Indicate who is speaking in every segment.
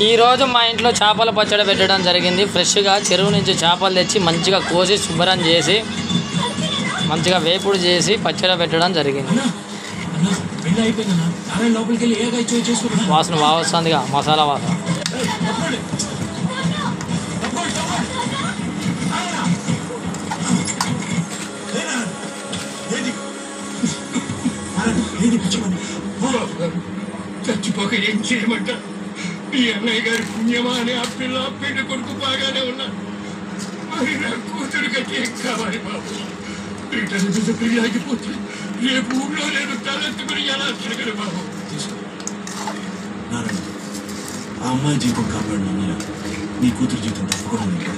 Speaker 1: ఈరోజు మా ఇంట్లో చేపల పచ్చడి పెట్టడం జరిగింది. ఫ్రెష్గా చెరువు నుంచి చేపలు తెచ్చి మంచిగా కోసి శుభ్రం చేసి మంచిగా వేపుడు చేసి పచ్చడి పెట్టడం జరిగింది. వాసన బాగా వస్తుందిగా, మసాలా వాసన.
Speaker 2: చచ్చిపోక ఏం చేయమంట? ఈ అన్నయ్య గారి పుణ్యమా అని ఆ పిల్ల పెళ్లి కొడుకు బాగానే ఉన్నా. మరి నా కూతురుగా ఏం కావాలి బాబు? రిటర్న్ పెళ్లి ఆగిపోతే రేపు ఊళ్ళో నేను తలెత్తుకుని ఎలా తిరగను బాబు?
Speaker 3: ఆ అమ్మాయి జీవితం కాపాడిన నీ కూతురు జీవితం తప్పకుండా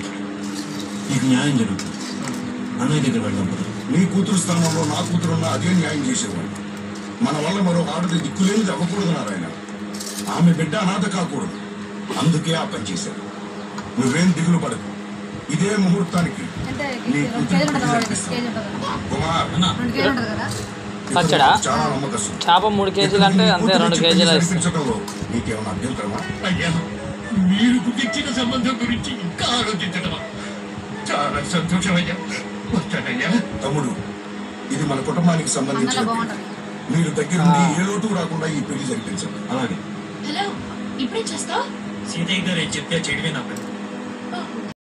Speaker 3: నీకు న్యాయం జరుగుతుంది. అన్నయ్య దగ్గర వెళ్దాం కదా.
Speaker 4: నీ కూతురు స్థానంలో నా కూతురున్న అదే న్యాయం చేసేవాడు. మన వల్ల మరో ఆడది దిక్కులేనిది అవ్వకూడదు నారాయణ. ఆమె బిడ్డ అనాథ కాకూడదు. అందుకే ఆ పని చేశాడు. నువ్వేం దిగులు పడకు. ఇదే ముహూర్తానికి నీ
Speaker 1: పచ్చడా
Speaker 4: చాలా నమ్మకం.
Speaker 1: చేప 3 కేజీలు అంటే అంతే 2 కేజీలు
Speaker 4: ఇప్పించడంలో నీకేమైనా అభ్యంతరమా?
Speaker 2: అయ్యా, మీరు కుదిర్చిన సంబంధం గురించి ఇంకా ఆలోచించడమా? చాలా సంతోషం అయ్యా. వస్తానయ్యా.
Speaker 4: తమ్ముడు, ఇది మన కుటుంబానికి సంబంధించిన మీరు దగ్గర నుండి ఏ లోటు రాకుండా ఈ పెళ్లి జరిపించండి.
Speaker 3: అలాగే.
Speaker 5: హలో, ఇప్పుడే చేస్తావు?
Speaker 3: సీతయ్య గారు ఏం చెప్తే చెడిపోయినా